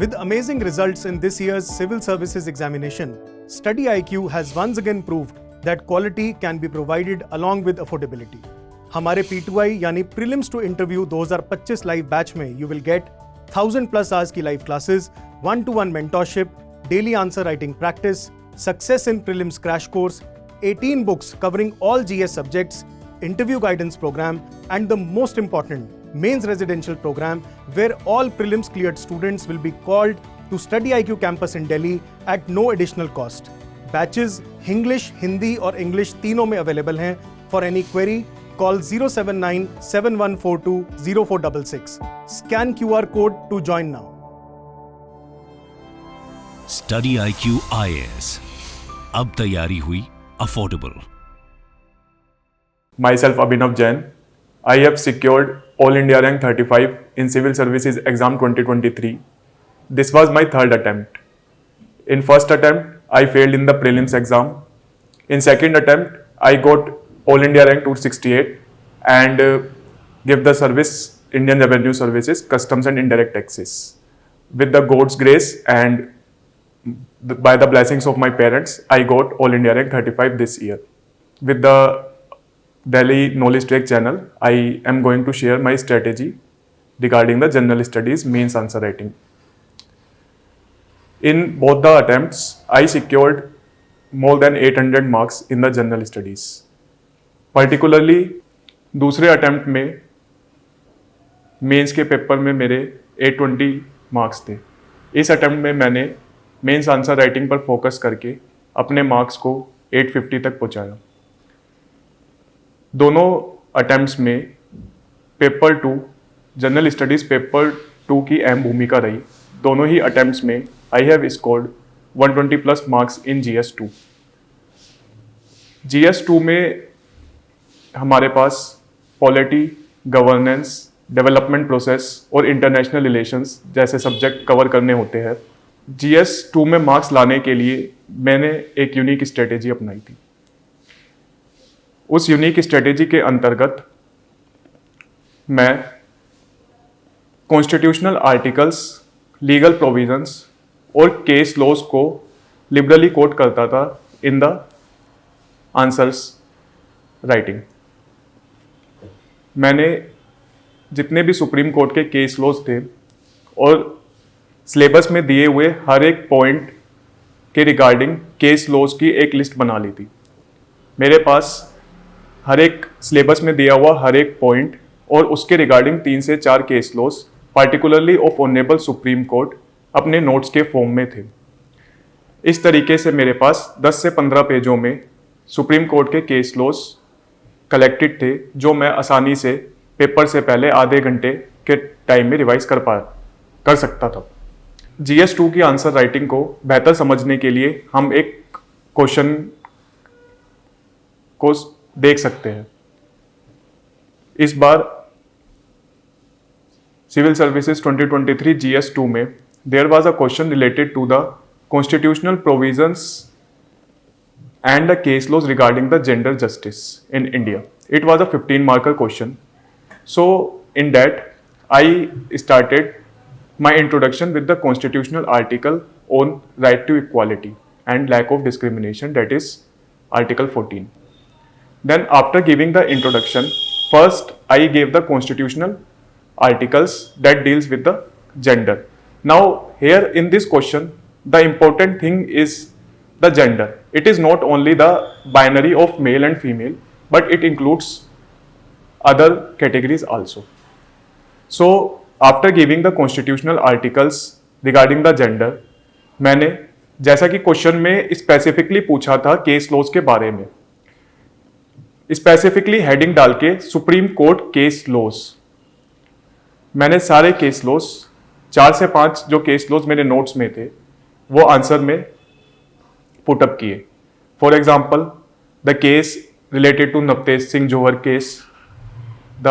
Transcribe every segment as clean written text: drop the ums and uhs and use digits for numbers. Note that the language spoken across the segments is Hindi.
With amazing results in this year's Civil Services examination, Study IQ has once again proved that quality can be provided along with affordability. हमारे P2I यानी Prelims to Interview 2025 live batch में you will get 1000+ hours की live classes, 1-to-1 mentorship, daily answer writing practice, success in prelims crash course, 18 books covering all GS subjects, interview guidance program, and the most important, mains residential program where all prelims cleared students will be called to Study IQ campus in Delhi at no additional cost. Batches English, Hindi और English तीनों में available हैं. For any query, call 079-7142-0466. Scan QR code to join now. Study IQ IAS. अब तैयारी हुई affordable. Myself Abhinav Jain. I have secured All India Rank 35 in Civil Services Exam 2023. This was my third attempt. In first attempt, I failed in the prelims exam. In second attempt, I got All India Rank 268 and give the service Indian Revenue Services, Customs and Indirect Taxes. With the God's grace and by the blessings of my parents, I got All India Rank 35 this year. With the Delhi Knowledge Track channel, I am going to share my strategy regarding the General Studies mains answer writing. In both the attempts, I secured more than 800 marks in the General Studies. Particularly, दूसरे अटेम्प्ट में मेंस के पेपर में मेरे 820 मार्क्स थे. इस अटेम्प्ट में मैंने मेंस आंसर राइटिंग पर फोकस करके अपने मार्क्स को 850 तक पहुंचाया. दोनों अटेम्प्ट्स में पेपर 2 जनरल स्टडीज़ पेपर 2 की अहम भूमिका रही. दोनों ही अटेम्प्ट्स में I have scored 120+ marks in GS2. GS2 में हमारे पास पॉलिटी, गवर्नेंस, डेवलपमेंट प्रोसेस और इंटरनेशनल रिलेशंस जैसे सब्जेक्ट कवर करने होते हैं. GS2 में मार्क्स लाने के लिए मैंने एक यूनिक स्ट्रेटेजी अपनाई थी. उस यूनिक स्ट्रेटेजी के अंतर्गत मैं कॉन्स्टिट्यूशनल आर्टिकल्स, लीगल प्रोविजंस और केस लॉज को लिबरली कोट करता था इन द आंसर्स राइटिंग. मैंने जितने भी सुप्रीम कोर्ट के केस लॉज थे और सिलेबस में दिए हुए हर एक पॉइंट के रिगार्डिंग केस लॉज की एक लिस्ट बना ली थी. मेरे पास हर एक सिलेबस में दिया हुआ हर एक पॉइंट और उसके रिगार्डिंग 3 से 4 case laws particularly of honourable supreme court अपने नोट्स के फॉर्म में थे. इस तरीके से मेरे पास 10 से 15 पेजों में सुप्रीम कोर्ट के केस लॉज कलेक्टेड थे जो मैं आसानी से पेपर से पहले आधे घंटे के टाइम में रिवाइज कर सकता था. GS2 की आंसर राइटिंग को बेहतर समझने के लिए हम एक क्वेश्चन को देख सकते हैं. इस बार सिविल सर्विसेज 2023 GS2 में there was a question related to the constitutional provisions and the case laws regarding the gender justice in India. It was a 15 marker question. So in that I started my introduction with the constitutional article on right to equality and lack of discrimination, that is article 14. Then after giving the introduction, first I gave the constitutional articles that deals with the gender. Now here in this question the important thing is the gender. It is not only the binary of male and female, but it includes other categories also. So after giving the constitutional articles regarding the gender, मैंने जैसा कि क्वेश्चन में स्पेसिफिकली पूछा था केस लॉज के बारे में, स्पेसिफिकली हेडिंग डाल के सुप्रीम कोर्ट केस लॉज, मैंने सारे केस लॉज 4 से 5 जो केस लॉज मेरे नोट्स में थे वो आंसर में पुटअप किए. For example the case related to Navtej Singh Johar case, the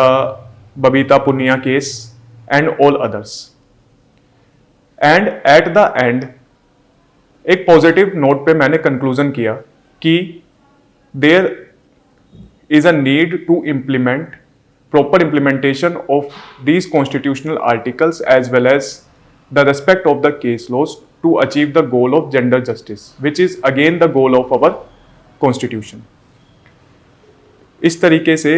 Babita Punia case and all others. And at the end एक पॉजिटिव नोट पे मैंने कंक्लूजन किया कि there is a need to implement proper implementation of these constitutional articles as well as the respect of the case laws to achieve the goal of gender justice, which is again the goal of our constitution. इस तरीके से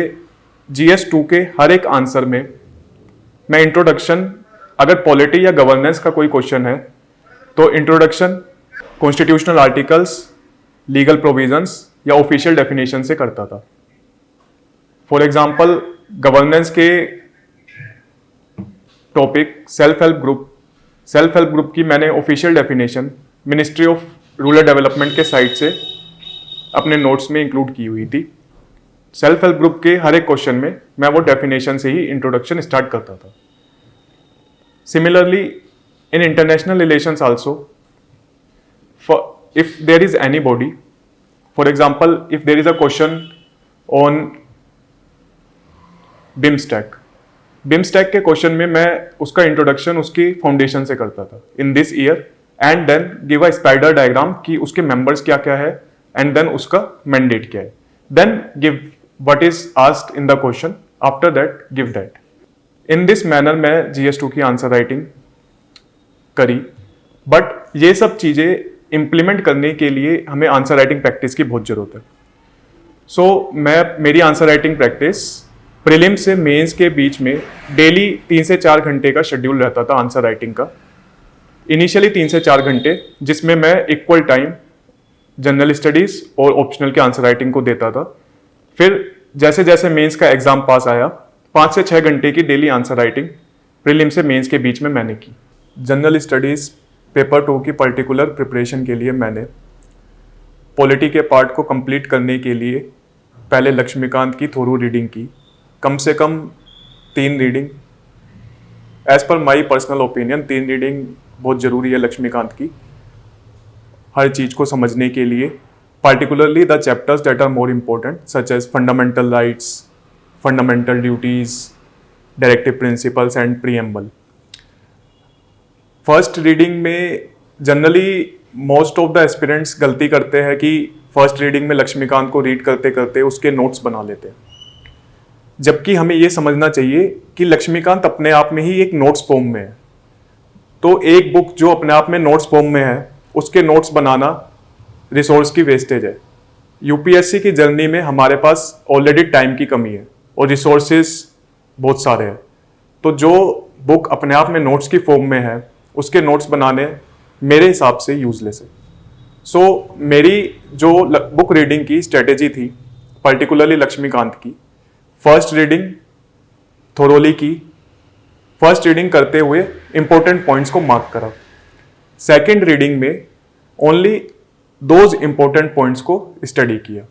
GS2 के हर एक आंसर में मैं इंट्रोडक्शन, अगर पॉलिटी या गवर्नेंस का कोई क्वेश्चन है तो introduction constitutional articles, legal provisions या ऑफिशियल डेफिनेशन से करता था. फॉर एग्जाम्पल गवर्नेंस के टॉपिक सेल्फ हेल्प ग्रुप की मैंने official definition ministry of rural development के साइट से अपने नोट्स में इंक्लूड की हुई थी. सेल्फ हेल्प ग्रुप के हर एक क्वेश्चन में मैं वो डेफिनेशन से ही इंट्रोडक्शन स्टार्ट करता था. Similarly in international relations also, if there is anybody, for example, if there is a question on BIMSTEC के क्वेश्चन में मैं उसका इंट्रोडक्शन उसकी फाउंडेशन से करता था in this year, and then give a spider diagram कि उसके मेंबर्स क्या क्या है एंड देन उसका मैंडेट क्या है, then give what is asked in the question, after that give that. In this manner मैं GS2 की आंसर राइटिंग करी. बट ये सब चीजें इंप्लीमेंट करने के लिए हमें आंसर राइटिंग प्रैक्टिस की बहुत जरूरत है. सो मेरी आंसर राइटिंग प्रैक्टिस प्रीलिम्स से मेंस के बीच में डेली 3 से 4 घंटे का शेड्यूल रहता था आंसर राइटिंग का. इनिशियली 3 से 4 घंटे, जिसमें मैं इक्वल टाइम जनरल स्टडीज और ऑप्शनल के आंसर राइटिंग को देता था. फिर जैसे जैसे मेंस का एग्जाम पास आया, 5 से 6 घंटे की डेली आंसर राइटिंग प्रीलिम्स से मेंस के बीच में मैंने की. जनरल स्टडीज पेपर 2 की पर्टिकुलर प्रिपरेशन के लिए मैंने पॉलिटी के पार्ट को कंप्लीट करने के लिए पहले लक्ष्मीकांत की थोरू रीडिंग की, कम से कम 3 reading. As per my personal opinion 3 reading बहुत ज़रूरी है लक्ष्मीकांत की हर चीज़ को समझने के लिए, particularly the chapters that are more important, such as fundamental rights, fundamental duties, directive principles and preamble. First reading में generally most of the aspirants गलती करते हैं कि फर्स्ट रीडिंग में लक्ष्मीकांत को रीड करते करते उसके नोट्स बना लेते हैं, जबकि हमें ये समझना चाहिए कि लक्ष्मीकांत अपने आप में ही एक नोट्स फॉर्म में है. तो एक बुक जो अपने आप में नोट्स फॉर्म में है, उसके नोट्स बनाना रिसोर्स की वेस्टेज है. यूपीएससी की जर्नी में हमारे पास ऑलरेडी टाइम की कमी है और रिसोर्सेज बहुत सारे हैं. तो जो बुक अपने आप में नोट्स की फॉर्म में है, उसके नोट्स बनाने मेरे हिसाब से यूजलेस है. सो मेरी जो बुक रीडिंग की स्ट्रेटेजी थी, पर्टिकुलरली लक्ष्मीकांत की, फर्स्ट रीडिंग थोरोली की. फर्स्ट रीडिंग करते हुए इंपॉर्टेंट पॉइंट्स को मार्क करा. सेकेंड रीडिंग में ओनली दोज इंपॉर्टेंट पॉइंट्स को स्टडी किया.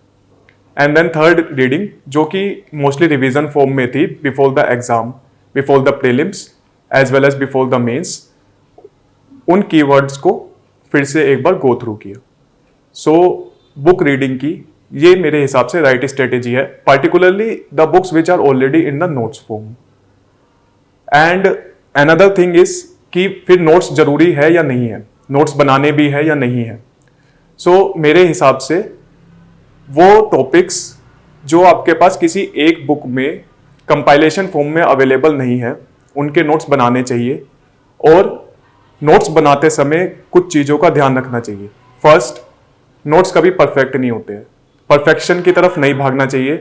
एंड देन थर्ड रीडिंग, जो कि मोस्टली रिवीजन फॉर्म में थी before the exam, before the prelims as well as before the mains, उन कीवर्ड्स को फिर से एक बार गो थ्रू किया. सो बुक रीडिंग की ये मेरे हिसाब से राइट स्ट्रेटेजी है, particularly the books which are already in the notes form. And another thing is कि फिर नोट्स जरूरी है या नहीं है, नोट्स बनाने भी है या नहीं है. सो मेरे हिसाब से वो टॉपिक्स जो आपके पास किसी एक बुक में कंपाइलेशन फॉर्म में अवेलेबल नहीं है, उनके नोट्स बनाने चाहिए. और नोट्स बनाते समय कुछ चीज़ों का ध्यान रखना चाहिए. फर्स्ट, नोट्स कभी परफेक्ट नहीं होते हैं, परफेक्शन की तरफ नहीं भागना चाहिए.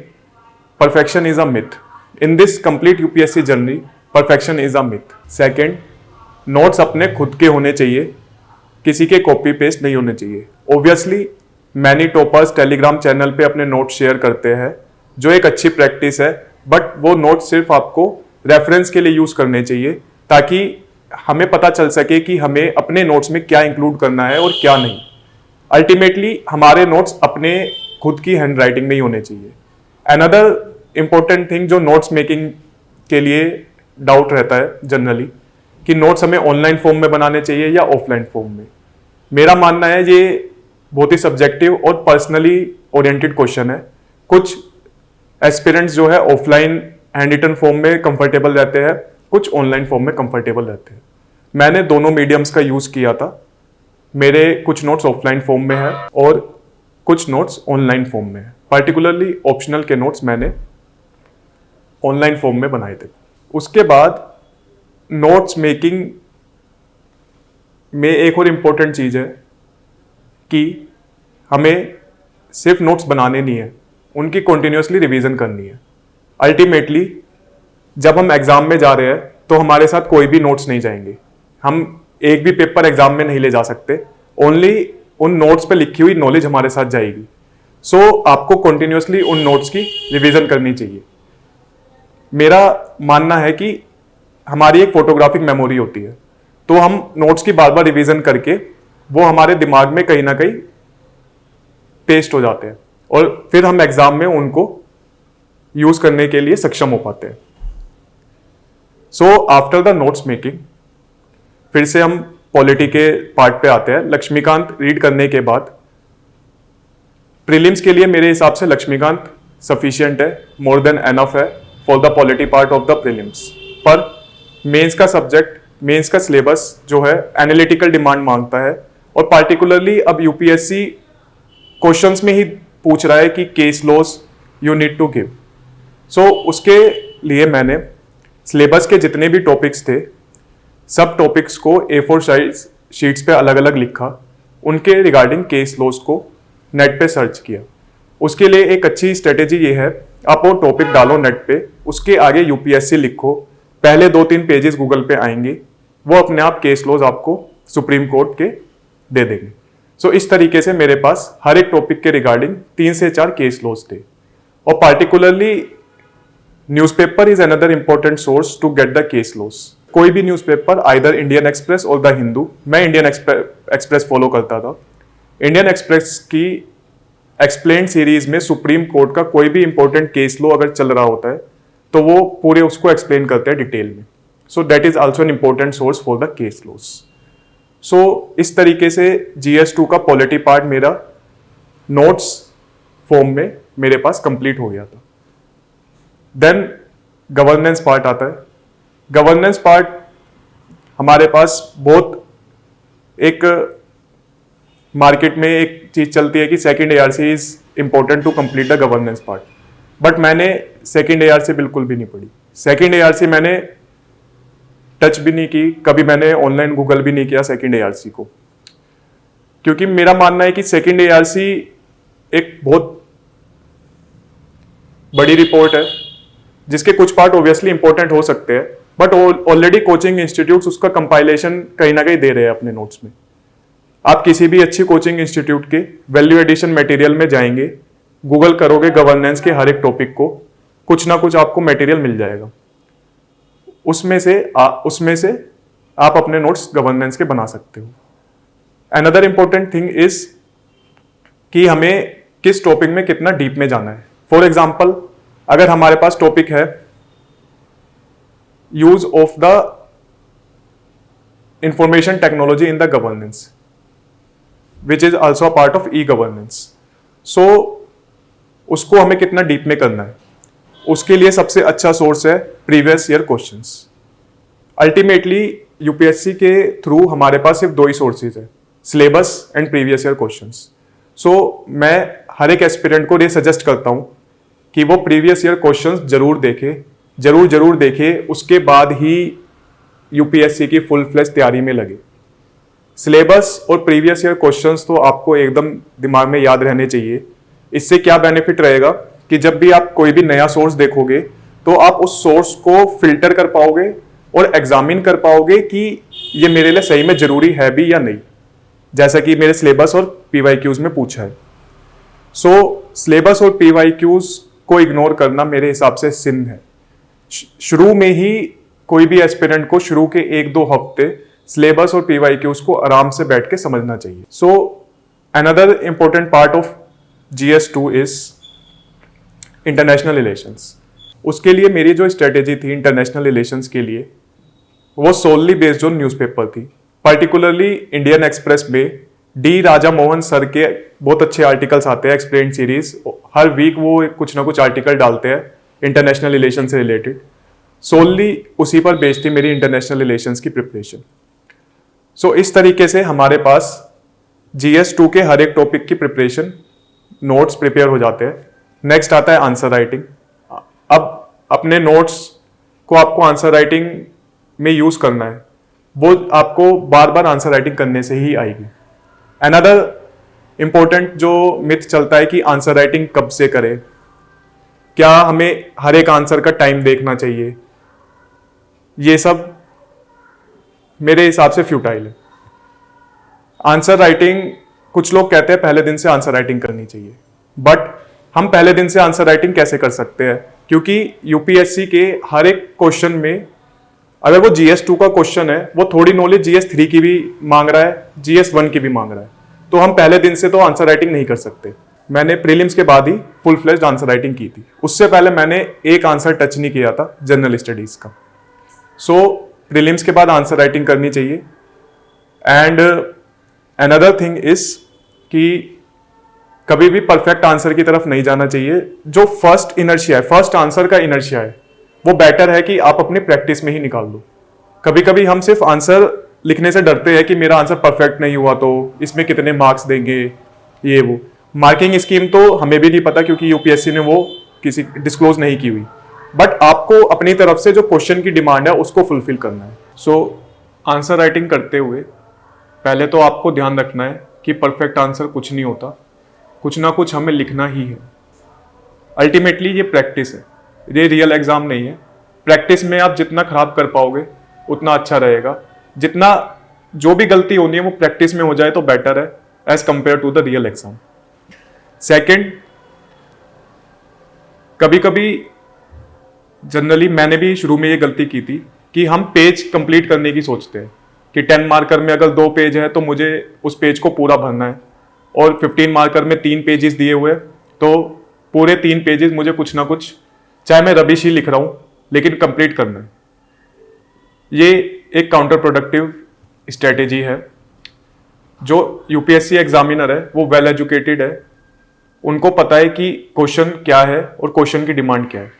Perfection is a myth in this complete UPSC journey. Perfection is a myth. Second, notes अपने खुद के होने चाहिए, किसी के कॉपी पेस्ट नहीं होने चाहिए. Obviously many toppers Telegram channel पे अपने नोट्स शेयर करते हैं, जो एक अच्छी प्रैक्टिस है, बट वो नोट्स सिर्फ आपको रेफरेंस के लिए यूज करने चाहिए, ताकि हमें पता चल सके कि हमें अपने नोट्स में क्या इंक्लूड करना है और क्या नहीं. अल्टीमेटली हमारे नोट्स अपने खुद की हैंड राइटिंग में ही होने चाहिए. अनदर इंपॉर्टेंट थिंग जो नोट्स मेकिंग के लिए डाउट रहता है जनरली, कि नोट्स हमें ऑनलाइन फॉर्म में बनाने चाहिए या ऑफलाइन फॉर्म में. मेरा मानना है ये बहुत ही सब्जेक्टिव और पर्सनली ओरिएंटेड क्वेश्चन है. कुछ एस्पिरेंट्स जो है ऑफलाइन हैंड रिटन फॉर्म में कंफर्टेबल रहते हैं, कुछ ऑनलाइन फॉर्म में कंफर्टेबल रहते हैं. मैंने दोनों मीडियम्स का यूज किया था. मेरे कुछ नोट्स ऑफलाइन फॉर्म में है और कुछ नोट्स ऑनलाइन फॉर्म में है. पर्टिकुलरली ऑप्शनल के नोट्स मैंने ऑनलाइन फॉर्म में बनाए थे. उसके बाद नोट्स मेकिंग में एक और इम्पोर्टेंट चीज़ है कि हमें सिर्फ नोट्स बनाने नहीं है, उनकी कंटिन्यूसली रिवीजन करनी है। अल्टीमेटली जब हम एग्ज़ाम में जा रहे हैं तो हमारे साथ कोई भी नोट्स नहीं जाएंगे, हम एक भी पेपर एग्ज़ाम में नहीं ले जा सकते, ओनली उन नोट्स पे लिखी हुई नॉलेज हमारे साथ जाएगी। सो आपको कंटिन्यूसली उन नोट्स की रिवीजन करनी चाहिए। मेरा मानना है कि हमारी एक फोटोग्राफिक मेमोरी होती है, तो हम नोट्स की बार बार रिवीजन करके वो हमारे दिमाग में कहीं ना कहीं पेस्ट हो जाते हैं और फिर हम एग्जाम में उनको यूज करने के लिए सक्षम हो पाते हैं। So after the notes making फिर से हम पॉलिटी के पार्ट पे आते हैं। लक्ष्मीकांत रीड करने के बाद प्रीलिम्स के लिए मेरे हिसाब से लक्ष्मीकांत सफिशिएंट है, मोर देन एनफ है for the polity part of the prelims. पर मेंस का सब्जेक्ट, मेंस का सिलेबस जो है एनालिटिकल डिमांड मांगता है, और पार्टिकुलरली अब यूपीएससी क्वेश्चंस में ही पूछ रहा है कि case laws you need to give. So उसके लिए मैंने सिलेबस के जितने भी टॉपिक्स थे सब टॉपिक्स को A4 साइज शीट्स पे अलग अलग लिखा, उनके रिगार्डिंग केस लॉस को नेट पे सर्च किया। उसके लिए एक अच्छी स्ट्रेटेजी ये है, आप वो टॉपिक डालो नेट पे, उसके आगे यूपीएससी लिखो, पहले 2-3 पेजेस गूगल पे आएंगे, वो अपने आप केस लॉज आपको सुप्रीम कोर्ट के दे देंगे। सो इस तरीके से मेरे पास हर एक टॉपिक के रिगार्डिंग 3 से 4 केस लॉज थे। और particularly newspaper is another important source to get the case laws. कोई भी न्यूज़पेपर, आइदर इंडियन एक्सप्रेस और द हिंदू, मैं इंडियन एक्सप्रेस फॉलो करता था। इंडियन एक्सप्रेस की एक्सप्लेन सीरीज में सुप्रीम कोर्ट का कोई भी इंपॉर्टेंट केस लॉ अगर चल रहा होता है तो वो पूरे उसको एक्सप्लेन करते हैं डिटेल में। So that is also an important source for the case laws. So इस तरीके से GS2 का पॉलिटी पार्ट मेरा नोट्स फॉर्म में मेरे पास कंप्लीट हो गया था। देन गवर्नेंस पार्ट आता है। गवर्नेंस पार्ट हमारे पास बहुत एक मार्केट में एक चीज चलती है कि second ARC is important to complete the governance part, but मैंने सेकंड ARC बिल्कुल भी नहीं पढ़ी। सेकंड ARC मैंने टच भी नहीं की, कभी मैंने ऑनलाइन गूगल भी नहीं किया सेकंड ARC को, क्योंकि मेरा मानना है कि सेकंड ARC एक बहुत बड़ी रिपोर्ट है जिसके कुछ पार्ट ऑब्वियसली इंपॉर्टेंट हो सकते हैं, बट ऑलरेडी कोचिंग इंस्टीट्यूट्स उसका कंपाइलेशन कहीं ना कहीं दे रहे हैं अपने नोट्स में। आप किसी भी अच्छी कोचिंग इंस्टीट्यूट के वैल्यू एडिशन मटेरियल में जाएंगे, गूगल करोगे गवर्नेंस के हर एक टॉपिक को, कुछ ना कुछ आपको मटेरियल मिल जाएगा, उसमें से आप अपने नोट्स गवर्नेंस के बना सकते हो। अनदर इंपॉर्टेंट थिंग इज कि हमें किस टॉपिक में कितना डीप में जाना है। फॉर एग्जाम्पल, अगर हमारे पास टॉपिक है use of the information technology in the governance, which is also a part of e-governance. So उसको हमें कितना डीप में करना है, उसके लिए सबसे अच्छा सोर्स है previous year questions. Ultimately UPSC के थ्रू हमारे पास सिर्फ 2 ही सोर्सेज है, syllabus and previous year questions. So मैं हर एक एस्पिरेंट को ये सजेस्ट करता हूँ कि वो प्रीवियस ईयर क्वेश्चंस जरूर देखे, उसके बाद ही यूपीएससी की फुल फ्लेज तैयारी में लगे। सिलेबस और प्रीवियस ईयर क्वेश्चंस तो आपको एकदम दिमाग में याद रहने चाहिए। इससे क्या बेनिफिट रहेगा कि जब भी आप कोई भी नया सोर्स देखोगे तो आप उस सोर्स को फिल्टर कर पाओगे और एग्जामिन कर पाओगे कि ये मेरे लिए सही में जरूरी है भी या नहीं, जैसा कि मेरे सिलेबस और PYQs में पूछा है। सो सिलेबस और PYQs को इग्नोर करना मेरे हिसाब से सिन है। शुरू में ही कोई भी एस्पिरेंट को शुरू के 1-2 हफ्ते सिलेबस और PYQs को आराम से बैठ के समझना चाहिए। So another important part of GS2 is international relations. उसके लिए मेरी जो स्ट्रेटेजी थी इंटरनेशनल रिलेशंस के लिए, वो सोलली बेस्ड ऑन न्यूज़पेपर थी। पार्टिकुलरली इंडियन एक्सप्रेस में डी राजा मोहन सर के बहुत अच्छे आर्टिकल्स आते हैं, एक्सप्लेन सीरीज, हर वीक वो कुछ ना कुछ आर्टिकल डालते हैं इंटरनेशनल रिलेशन से रिलेटेड। सोलली उसी पर बेस्ड थी मेरी इंटरनेशनल रिलेशंस की प्रिपरेशन। सो इस तरीके से हमारे पास GS2 के हर एक टॉपिक की प्रिपरेशन, नोट्स प्रिपेयर हो जाते हैं। नेक्स्ट आता है आंसर राइटिंग। अब अपने नोट्स को आपको आंसर राइटिंग में यूज करना है। वो आपको बार बार आंसर राइटिंग करने से ही आएगी। अनदर इम्पोर्टेंट जो मिथ चलता है कि आंसर राइटिंग कब से करें, क्या हमें हर एक आंसर का टाइम देखना चाहिए, ये सब मेरे हिसाब से फ्यूटाइल है। आंसर राइटिंग, कुछ लोग कहते हैं पहले दिन से आंसर राइटिंग करनी चाहिए, बट हम पहले दिन से आंसर राइटिंग कैसे कर सकते हैं? क्योंकि यूपीएससी के हर एक क्वेश्चन में, अगर वो GS2 का क्वेश्चन है, वो थोड़ी नॉलेज GS3 की भी मांग रहा है, GS1 की भी मांग रहा है, तो हम पहले दिन से तो आंसर राइटिंग नहीं कर सकते। मैंने प्रीलिम्स के बाद ही फुल फ्लेज्ड आंसर राइटिंग की थी, उससे पहले मैंने एक आंसर टच नहीं किया था जनरल स्टडीज का। सो प्रीलिम्स के बाद आंसर राइटिंग करनी चाहिए। एंड अनदर थिंग इज कि कभी भी परफेक्ट आंसर की तरफ नहीं जाना चाहिए। जो फर्स्ट इनर्शिया है, फर्स्ट आंसर का इनर्शिया है, वो बेटर है कि आप अपनी प्रैक्टिस में ही निकाल दो। कभी कभी हम सिर्फ आंसर लिखने से डरते हैं कि मेरा आंसर परफेक्ट नहीं हुआ तो इसमें कितने मार्क्स देंगे, ये वो। मार्किंग स्कीम तो हमें भी नहीं पता क्योंकि यूपीएससी ने वो किसी डिस्क्लोज नहीं की हुई, बट आपको अपनी तरफ से जो क्वेश्चन की डिमांड है उसको फुलफिल करना है। सो आंसर राइटिंग करते हुए पहले तो आपको ध्यान रखना है कि परफेक्ट आंसर कुछ नहीं होता, कुछ ना कुछ हमें लिखना ही है। अल्टीमेटली ये प्रैक्टिस है, ये रियल एग्जाम नहीं है। प्रैक्टिस में आप जितना खराब कर पाओगे उतना अच्छा रहेगा। जितना जो भी गलती होनी है वो प्रैक्टिस में हो जाए तो बेटर है as compare to the real exam. Second, कभी कभी जनरली मैंने भी शुरू में ये गलती की थी कि हम पेज कंप्लीट करने की सोचते हैं कि 10 मार्कर में अगर 2 पेज है तो मुझे उस पेज को पूरा भरना है, और 15 मार्कर में 3 पेजेस दिए हुए तो पूरे 3 पेजेस मुझे कुछ ना कुछ, चाहे मैं रबिश ही लिख रहा हूं, लेकिन कंप्लीट करना है। ये एक काउंटर प्रोडक्टिव स्ट्रेटेजी है। जो यूपीएससी एग्जामिनर है वो वेल एजुकेटेड है, उनको पता है कि क्वेश्चन क्या है और क्वेश्चन की डिमांड क्या है।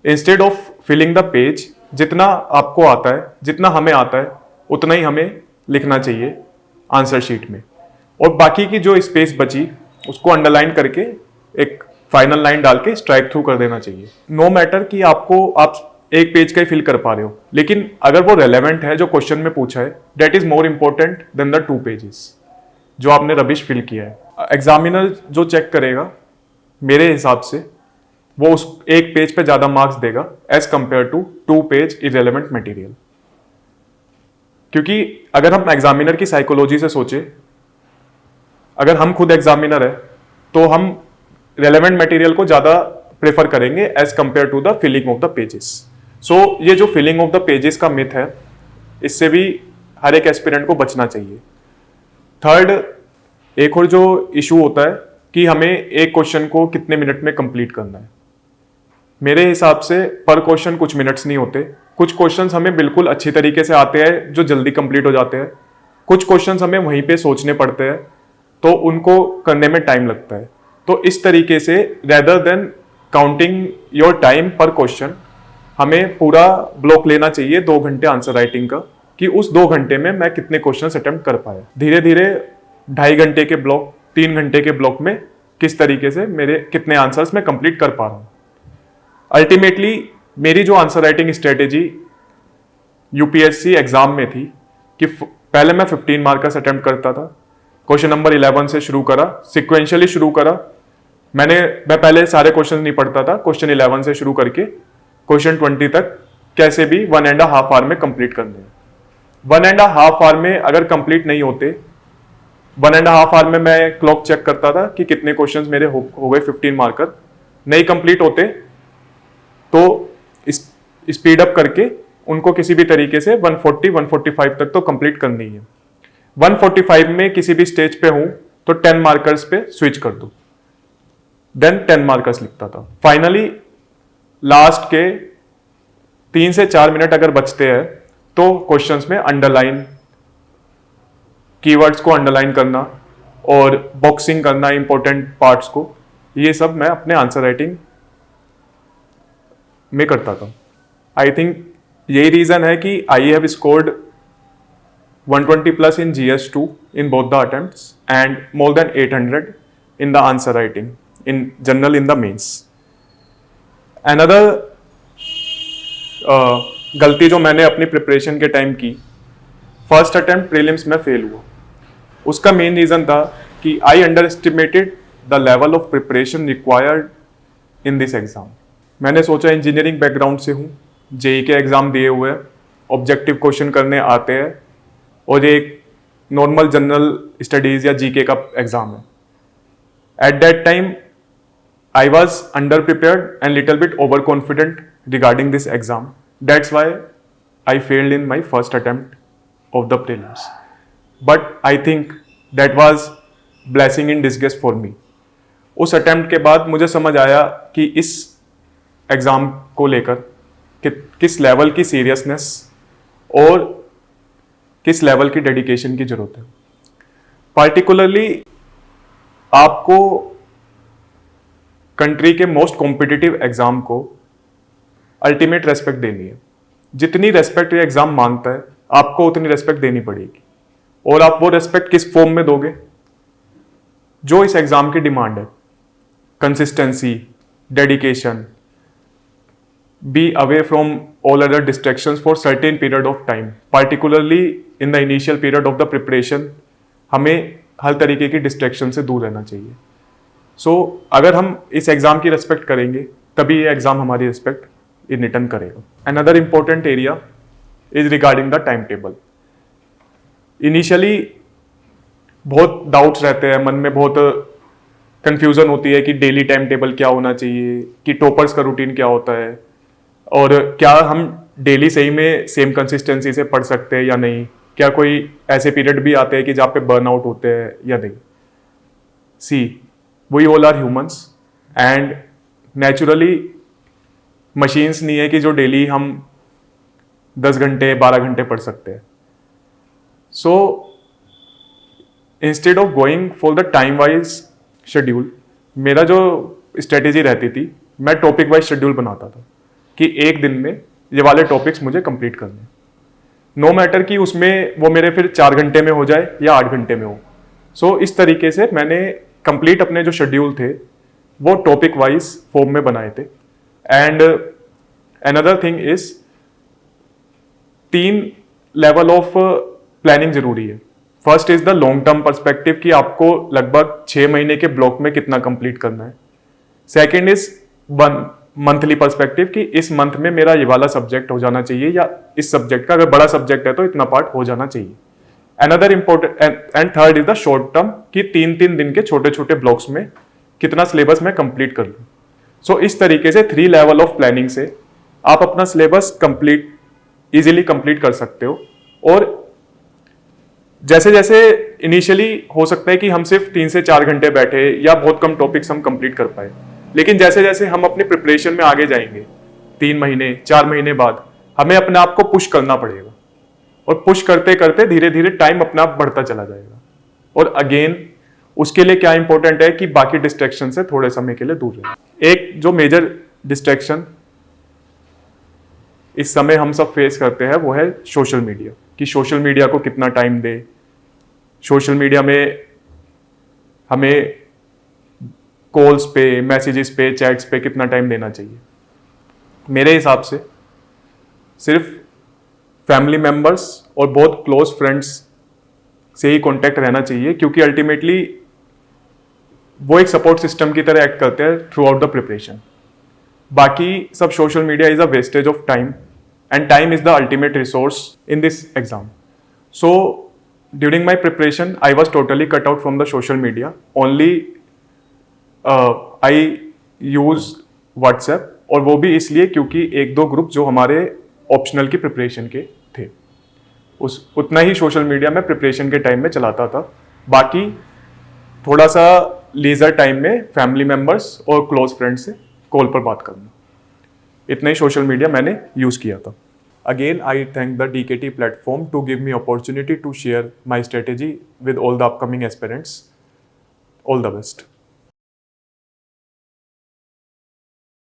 Instead of filling the page, जितना आपको आता है, जितना हमें आता है, उतना ही हमें लिखना चाहिए आंसर शीट में, और बाकी की जो स्पेस बची उसको अंडरलाइन करके एक फाइनल लाइन डाल के स्ट्राइक थ्रू कर देना चाहिए। नो मैटर कि आप एक पेज का ही फिल कर पा रहे हो, लेकिन अगर वो रेलेवेंट है जो क्वेश्चन में पूछा है, that is more important than the 2 pages जो आपने रबिश फिल किया है। एग्जामिनर जो चेक करेगा, मेरे हिसाब से वो उस एक पेज पे ज्यादा मार्क्स देगा as compare to 2 page irrelevant material. क्योंकि अगर हम एग्जामिनर की साइकोलॉजी से सोचे, अगर हम खुद एग्जामिनर है तो हम रेलेवेंट मटेरियल को ज्यादा प्रेफर करेंगे as compare to the filling of the pages. So ये जो फिलिंग ऑफ द पेजेस का मिथ है, इससे भी हर एक एस्पिरेंट को बचना चाहिए। थर्ड, एक और जो इशू होता है कि हमें एक क्वेश्चन को कितने मिनट में कंप्लीट करना है। मेरे हिसाब से पर क्वेश्चन कुछ मिनट्स नहीं होते। कुछ क्वेश्चंस हमें बिल्कुल अच्छी तरीके से आते हैं जो जल्दी कंप्लीट हो जाते हैं, कुछ क्वेश्चंस हमें वहीं पे सोचने पड़ते हैं तो उनको करने में टाइम लगता है। तो इस तरीके से rather than counting your time पर क्वेश्चन, हमें पूरा ब्लॉक लेना चाहिए 2 घंटे आंसर राइटिंग का, कि उस 2 घंटे में मैं कितने क्वेश्चन अटेम्प्ट कर पाया। धीरे धीरे 2.5 घंटे के ब्लॉक, 3 घंटे के ब्लॉक में किस तरीके से मेरे कितने आंसर्स मैं कंप्लीट कर पा रहा हूं। अल्टीमेटली मेरी जो answer writing strategy UPSC exam में थी कि पहले मैं 15 मार्कर्स अटेम्प्ट करता था, क्वेश्चन नंबर 11 से शुरू करा, सिक्वेंशियली शुरू करा। मैं पहले सारे क्वेश्चन नहीं पढ़ता था, क्वेश्चन 11 से शुरू करके क्वेश्चन 20 तक कैसे भी 1.5 आवर में कंप्लीट करने हैं। 1.5 आवर में अगर कंप्लीट नहीं होते, 1.5 आवर में मैं क्लॉक चेक करता था कि कितने क्वेश्चंस मेरे हो गए 15 मार्कर, नहीं कंप्लीट होते तो स्पीड अप करके उनको किसी भी तरीके से 140-145 तक तो कंप्लीट करनी है। 145 में किसी भी स्टेज पे हूं तो 10 मार्कर्स पे स्विच कर दो, देन 10 मार्कर्स लिखता था। फाइनली लास्ट के 3 से 4 मिनट अगर बचते हैं तो क्वेश्चंस में अंडरलाइन, कीवर्ड्स को अंडरलाइन करना और बॉक्सिंग करना इंपॉर्टेंट पार्ट्स को, ये सब मैं अपने आंसर राइटिंग में करता था। आई थिंक यही रीजन है कि I have scored 120 plus in GS2 in both the attempts and more than 800 in the answer writing in general in the mains. Another गलती जो मैंने अपनी प्रिपरेशन के टाइम की फर्स्ट अटेम्प्ट प्रीलिम्स में फेल हुआ। उसका मेन रीज़न था कि I underestimated the level of preparation required in this exam. मैंने सोचा इंजीनियरिंग बैकग्राउंड से हूँ, जेई के एग्ज़ाम दिए हुए हैं, ऑब्जेक्टिव क्वेश्चन करने आते हैं और एक नॉर्मल जनरल स्टडीज़ या जीके का एग्ज़ाम है। At that time I was underprepared and little bit overconfident regarding this exam. That's why I failed in my first attempt of the prelims. But I think that was blessing in disguise for me. उस अटेम्प्ट के बाद मुझे समझ आया कि इस एग्ज़ाम को लेकर किस लेवल की सीरियसनेस और किस लेवल की डेडिकेशन की ज़रूरत है। पार्टिकुलरली आपको कंट्री के मोस्ट कॉम्पिटिटिव एग्जाम को अल्टीमेट रेस्पेक्ट देनी है। जितनी रेस्पेक्ट ये एग्जाम मांगता है आपको उतनी रेस्पेक्ट देनी पड़ेगी, और आप वो रेस्पेक्ट किस फॉर्म में दोगे जो इस एग्जाम की डिमांड है। Consistency, dedication, be away from all other distractions for certain period of time. Particularly in the initial period of the preparation हमें हर तरीके की डिस्ट्रैक्शन से दूर रहना चाहिए। सो अगर हम इस एग्ज़ाम की रिस्पेक्ट करेंगे तभी ये एग्ज़ाम हमारी रिस्पेक्ट इन रिटर्न करेगा। Another important area is regarding the time table. Initially बहुत डाउट्स रहते हैं मन में, बहुत कंफ्यूजन होती है कि डेली टाइम टेबल क्या होना चाहिए, कि टॉपर्स का रूटीन क्या होता है, और क्या हम डेली सही में सेम कंसिस्टेंसी से पढ़ सकते हैं या नहीं, क्या कोई ऐसे पीरियड भी आते हैं कि जहाँ पे बर्नआउट होते हैं या नहीं। सी We all are humans and naturally machines नहीं है कि जो डेली हम 10 घंटे 12 घंटे पढ़ सकते हैं। So instead of going for the time wise schedule, मेरा जो स्ट्रेटेजी रहती थी, मैं टॉपिक वाइज शेड्यूल बनाता था कि एक दिन में ये वाले टॉपिक्स मुझे कंप्लीट करने, नो मैटर कि उसमें वो मेरे फिर 4 घंटे में हो जाए या 8 घंटे में हो। सो इस तरीके से मैंने कंप्लीट अपने जो शेड्यूल थे वो टॉपिक वाइज फॉर्म में बनाए थे। And another thing is 3 level of planning जरूरी है। First is the long term perspective कि आपको लगभग 6 महीने के ब्लॉक में कितना कंप्लीट करना है। सेकेंड इज 1 मंथली पर्सपेक्टिव कि इस मंथ में मेरा ये वाला सब्जेक्ट हो जाना चाहिए, या इस सब्जेक्ट का अगर बड़ा सब्जेक्ट है तो इतना पार्ट हो जाना चाहिए। Another important and third is the short term कि 3-3 दिन के छोटे छोटे ब्लॉक्स में कितना सिलेबस मैं कंप्लीट कर लूँ। सो इस तरीके से 3 लेवल ऑफ प्लानिंग से आप अपना सिलेबस इजीली कंप्लीट कर सकते हो। और जैसे जैसे इनिशियली हो सकता है कि हम सिर्फ 3 से 4 घंटे बैठे या बहुत कम टॉपिक्स हम कंप्लीट कर पाए, लेकिन जैसे जैसे हम अपनी प्रिपरेशन में आगे जाएंगे 3 महीने 4 महीने बाद हमें अपने आप को पुश करना पड़ेगा, और पुश करते करते धीरे धीरे टाइम अपने आप बढ़ता चला जाएगा। और अगेन उसके लिए क्या इंपॉर्टेंट है कि बाकी डिस्ट्रैक्शन से थोड़े समय के लिए दूर रहें। एक जो मेजर डिस्ट्रैक्शन इस समय हम सब फेस करते हैं वो है सोशल मीडिया, कि सोशल मीडिया को कितना टाइम दे, सोशल मीडिया में हमें कॉल्स पे, मैसेजेस पे, चैट्स पे कितना टाइम देना चाहिए। मेरे हिसाब से सिर्फ फैमिली मेंबर्स और बहुत क्लोज फ्रेंड्स से ही कांटेक्ट रहना चाहिए, क्योंकि अल्टीमेटली वो एक सपोर्ट सिस्टम की तरह एक्ट करते हैं थ्रू आउट द प्रिपरेशन। बाकी सब social media is a wastage of time, and time is the ultimate resource in this exam. So during my preparation I was totally cut out from the social media. Only I use WhatsApp, और वो भी इसलिए क्योंकि 1-2 ग्रुप जो हमारे ऑप्शनल की प्रिपरेशन के थे, उतना ही सोशल मीडिया में प्रिपरेशन के टाइम में चलाता था। बाकी थोड़ा सा लीजर टाइम में फैमिली मेंबर्स और क्लोज फ्रेंड्स से कॉल पर बात करना, इतना ही सोशल मीडिया मैंने यूज़ किया था। Again I thank the DKT platform to give me opportunity to share my strategy with all the upcoming aspirants. All the best.